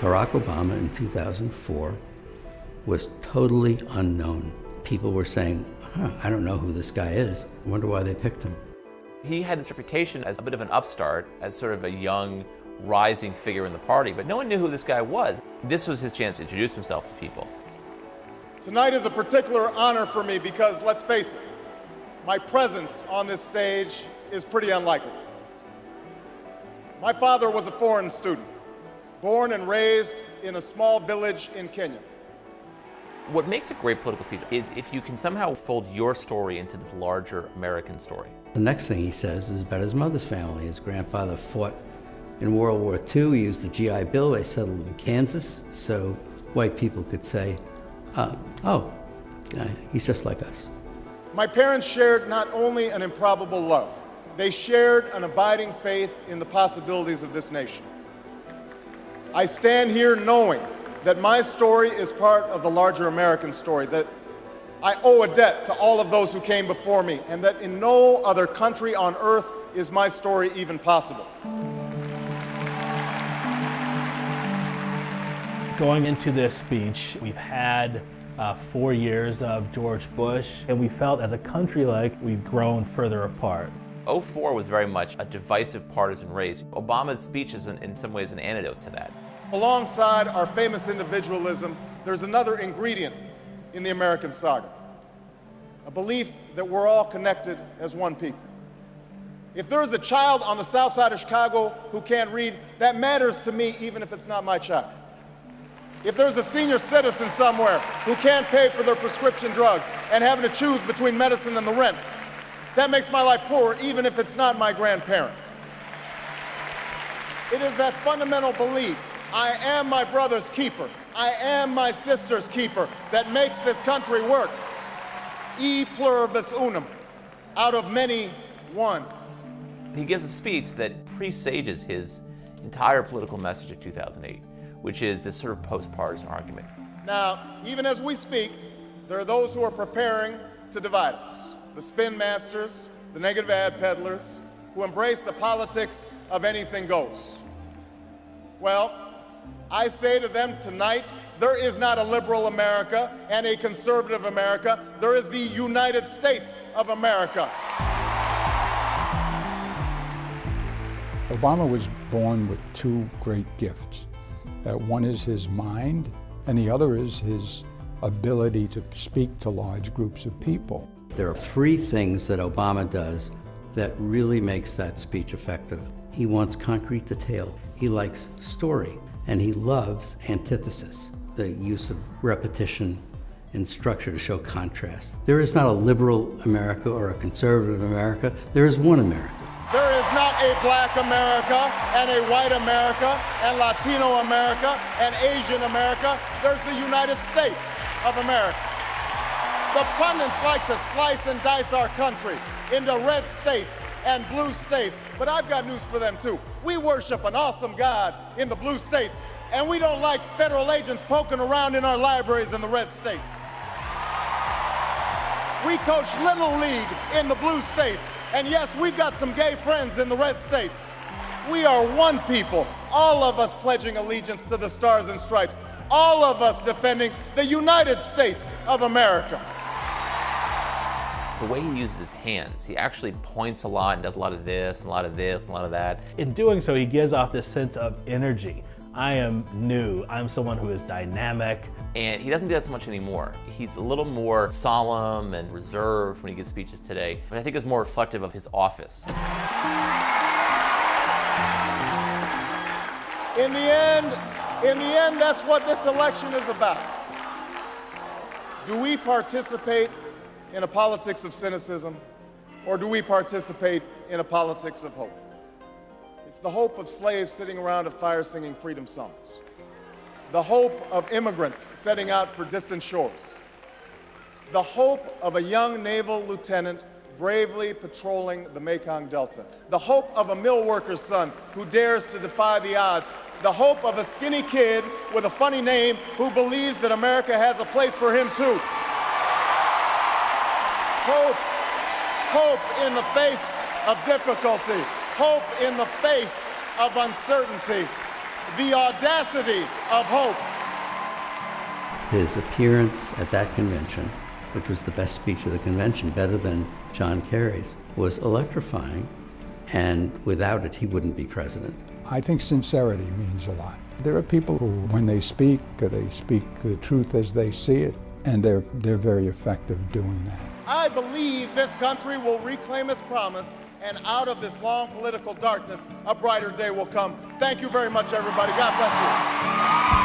Barack Obama in 2004 was totally unknown. People were saying, I don't know who this guy is. I wonder why they picked him. He had this reputation as a bit of an upstart, as sort of a young, rising figure in the party, but no one knew who this guy was. This was his chance to introduce himself to people. Tonight is a particular honor for me because, let's face it, my presence on this stage is pretty unlikely. My father was a foreign student, born and raised in a small village in Kenya. What makes a great political speech is if you can somehow fold your story into this larger American story. The next thing he says is about his mother's family. His grandfather fought in World War II. He used the GI Bill. They settled in Kansas, so white people could say, he's just like us. My parents shared not only an improbable love, they shared an abiding faith in the possibilities of this nation. I stand here knowing that my story is part of the larger American story, that I owe a debt to all of those who came before me, and that in no other country on earth is my story even possible. Going into this speech, we've had 4 years of George Bush, and we felt as a country like we've grown further apart. 2004 was very much a divisive partisan race. Obama's speech is in some ways an antidote to that. Alongside our famous individualism, there's another ingredient in the American saga, a belief that we're all connected as one people. If there's a child on the south side of Chicago who can't read, that matters to me even if it's not my child. If there's a senior citizen somewhere who can't pay for their prescription drugs and having to choose between medicine and the rent, that makes my life poorer even if it's not my grandparent. It is that fundamental belief, I am my brother's keeper, I am my sister's keeper, that makes this country work. E pluribus unum, out of many, one. He gives a speech that presages his entire political message of 2008, which is this sort of post-partisan argument. Now, even as we speak, there are those who are preparing to divide us. The spin masters, the negative ad peddlers, who embrace the politics of anything goes. Well, I say to them tonight, there is not a liberal America and a conservative America. There is the United States of America. Obama was born with two great gifts. One is his mind, and the other is his ability to speak to large groups of people. There are three things that Obama does that really makes that speech effective. He wants concrete detail. He likes story, and he loves antithesis, the use of repetition and structure to show contrast. There is not a liberal America or a conservative America. There is one America. There is not a black America and a white America and Latino America and Asian America. There's the United States of America. The pundits like to slice and dice our country into red states and blue states, but I've got news for them too. We worship an awesome God in the blue states, and we don't like federal agents poking around in our libraries in the red states. We coach Little League in the blue states, and yes, we've got some gay friends in the red states. We are one people, all of us pledging allegiance to the Stars and Stripes, all of us defending the United States of America. The way he uses his hands, he actually points a lot and does a lot of this and a lot of this and a lot of that. In doing so, he gives off this sense of energy. I am new. I'm someone who is dynamic. And he doesn't do that so much anymore. He's a little more solemn and reserved when he gives speeches today, but I think it's more reflective of his office. In the end, that's what this election is about. Do we participate in a politics of cynicism, or do we participate in a politics of hope? It's the hope of slaves sitting around a fire singing freedom songs. The hope of immigrants setting out for distant shores. The hope of a young naval lieutenant bravely patrolling the Mekong Delta. The hope of a mill worker's son who dares to defy the odds. The hope of a skinny kid with a funny name who believes that America has a place for him too. Hope in the face of difficulty. Hope in the face of uncertainty. the audacity of hope. His appearance at that convention, which was the best speech of the convention, better than John Kerry's, was electrifying, and without it, he wouldn't be president. I think sincerity means a lot. There are people who, when they speak the truth as they see it, and they're very effective doing that. I believe this country will reclaim its promise, and out of this long political darkness, a brighter day will come. Thank you very much, everybody. God bless you.